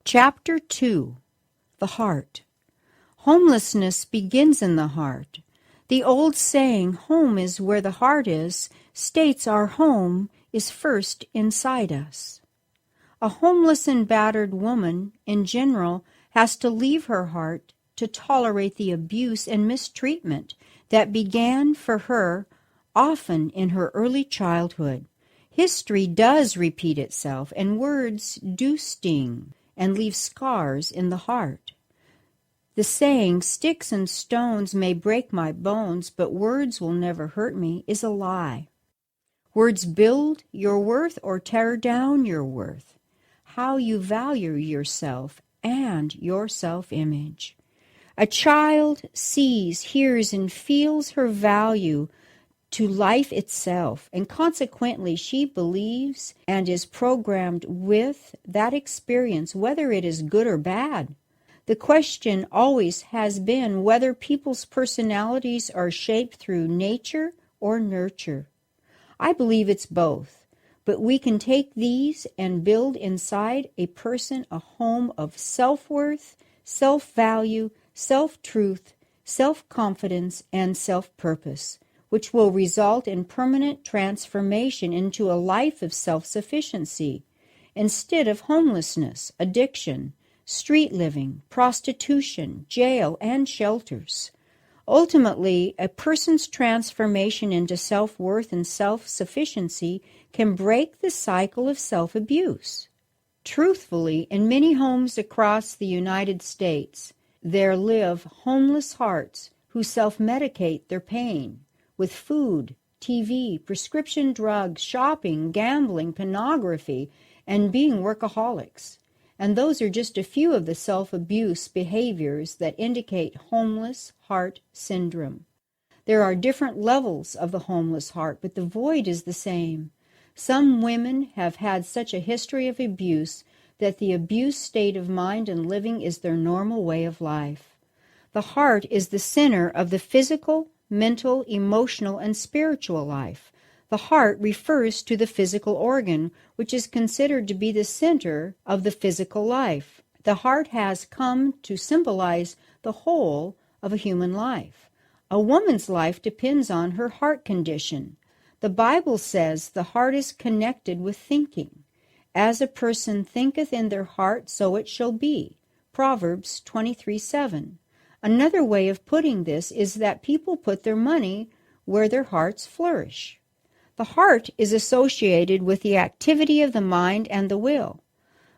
Chapter 2. The Heart. Homelessness begins in the heart. The old saying, "Home is where the heart is," states our home is first inside us. A homeless and battered woman, in general, has to leave her heart to tolerate the abuse and mistreatment that began for her often in her early childhood. History does repeat itself, and words do sting and leave scars in the heart. The saying, "Sticks and stones may break my bones, but words will never hurt me," is a lie. Words build your worth or tear down your worth, how you value yourself and your self-image. A child sees, hears, and feels her value to life itself, and consequently she believes and is programmed with that experience, whether it is good or bad. The question always has been whether people's personalities are shaped through nature or nurture. I believe it's both, but we can take these and build inside a person a home of self-worth, self-value, self-truth, self-confidence, and self-purpose, which will result in permanent transformation into a life of self-sufficiency, instead of homelessness, addiction, street living, prostitution, jail, and shelters. Ultimately, a person's transformation into self-worth and self-sufficiency can break the cycle of self-abuse. Truthfully, in many homes across the United States, there live homeless hearts who self-medicate their pain with food, TV, prescription drugs, shopping, gambling, pornography, and being workaholics. And those are just a few of the self-abuse behaviors that indicate homeless heart syndrome. There are different levels of the homeless heart, but the void is the same. Some women have had such a history of abuse that the abused state of mind and living is their normal way of life. The heart is the center of the physical, mental, emotional, and spiritual life. The heart refers to the physical organ, which is considered to be the center of the physical life. The heart has come to symbolize the whole of a human life. A woman's life depends on her heart condition. The Bible says the heart is connected with thinking. As a person thinketh in their heart, so it shall be. Proverbs 23:7. Another way of putting this is that people put their money where their hearts flourish. The heart is associated with the activity of the mind and the will,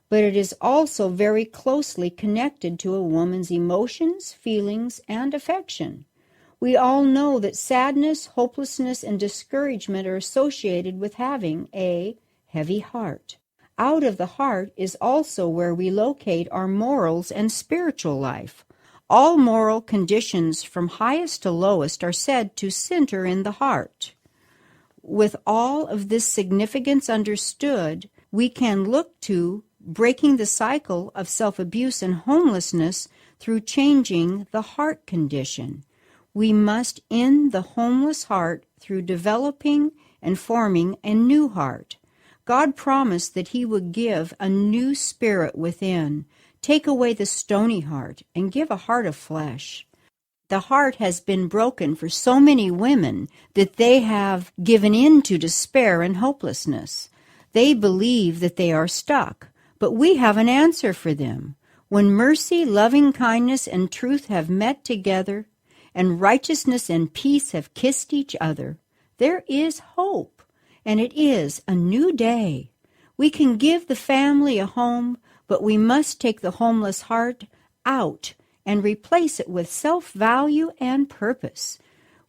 but it is also very closely connected to a woman's emotions, feelings, and affection. We all know that sadness, hopelessness, and discouragement are associated with having a heavy heart. Out of the heart is also where we locate our morals and spiritual life. All moral conditions from highest to lowest are said to center in the heart. With all of this significance understood, we can look to breaking the cycle of self-abuse and homelessness through changing the heart condition. We must end the homeless heart through developing and forming a new heart. God promised that He would give a new spirit within, take away the stony heart, and give a heart of flesh. The heart has been broken for so many women that they have given in to despair and hopelessness. They believe that they are stuck, but we have an answer for them. When mercy, loving kindness, and truth have met together, and righteousness and peace have kissed each other, there is hope, and it is a new day. We can give the family a home, but we must take the homeless heart out and replace it with self-value and purpose.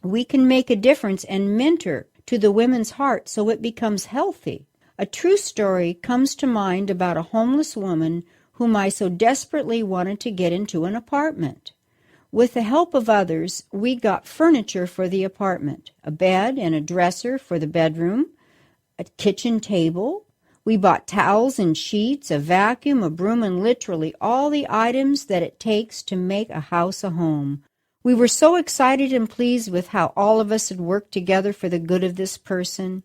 We can make a difference and mentor to the women's heart so it becomes healthy. A true story comes to mind about a homeless woman whom I so desperately wanted to get into an apartment. With the help of others, we got furniture for the apartment, a bed and a dresser for the bedroom, a kitchen table. We bought towels and sheets, a vacuum, a broom, and literally all the items that it takes to make a house a home. We were so excited and pleased with how all of us had worked together for the good of this person.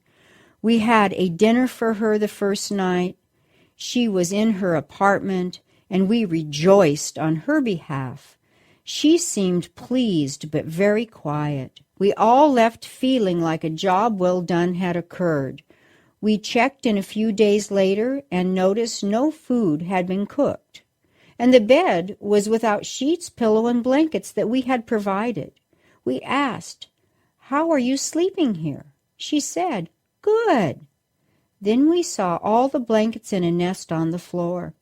We had a dinner for her the first night. She was in her apartment, and we rejoiced on her behalf. She seemed pleased but very quiet. We all left feeling like a job well done had occurred. We checked in a few days later and noticed no food had been cooked, and the bed was without sheets, pillow, and blankets that we had provided. We asked, "How are you sleeping here?" She said, "Good." Then we saw all the blankets in a nest on the floor.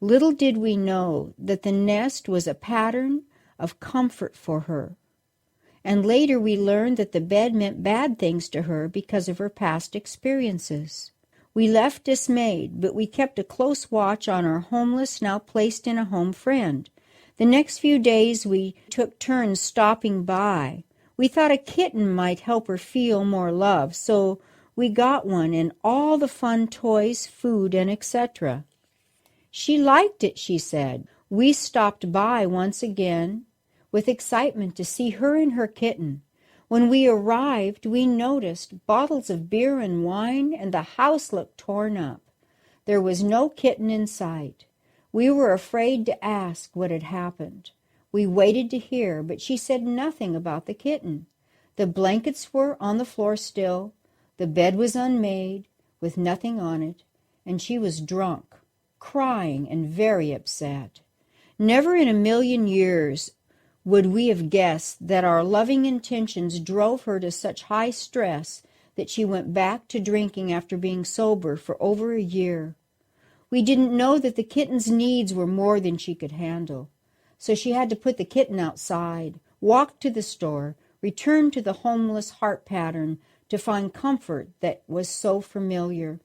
Little did we know that the nest was a pattern of comfort for her. And later we learned that the bed meant bad things to her because of her past experiences. We left dismayed, but we kept a close watch on our homeless, now placed in a home friend. The next few days we took turns stopping by. We thought a kitten might help her feel more love, so we got one and all the fun toys, food, and etc. She liked it, she said. We stopped by once again with excitement to see her and her kitten. When we arrived, we noticed bottles of beer and wine, and the house looked torn up. There was no kitten in sight. We were afraid to ask what had happened. We waited to hear, but she said nothing about the kitten. The blankets were on the floor still. The bed was unmade, with nothing on it, and she was drunk, crying, and very upset. Never in a million years would we have guessed that our loving intentions drove her to such high stress that she went back to drinking after being sober for over a year. We didn't know that the kitten's needs were more than she could handle, so she had to put the kitten outside, walk to the store, return to the homeless heart pattern to find comfort that was so familiar.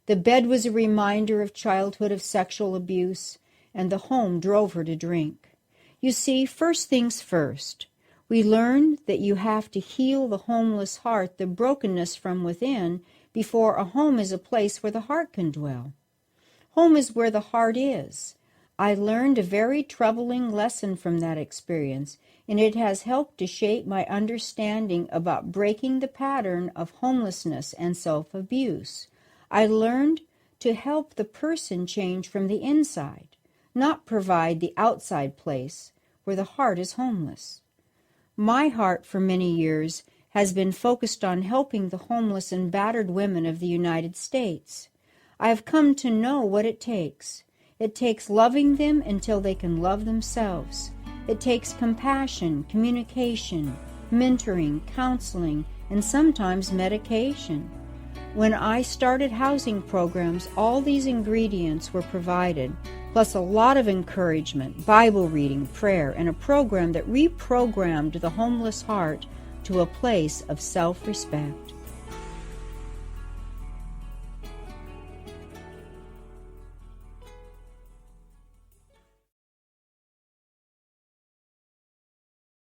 The bed was a reminder of childhood of sexual abuse, and the home drove her to drink. You see, first things first, we learned that you have to heal the homeless heart, the brokenness from within, before a home is a place where the heart can dwell. Home is where the heart is. I learned a very troubling lesson from that experience, and it has helped to shape my understanding about breaking the pattern of homelessness and self-abuse. I learned to help the person change from the inside, not provide the outside place where the heart is homeless. My heart for many years has been focused on helping the homeless and battered women of the United States. I have come to know what it takes. It takes loving them until they can love themselves. It takes compassion, communication, mentoring, counseling, and sometimes medication. When I started housing programs, all these ingredients were provided, plus a lot of encouragement, Bible reading, prayer, and a program that reprogrammed the homeless heart to a place of self-respect.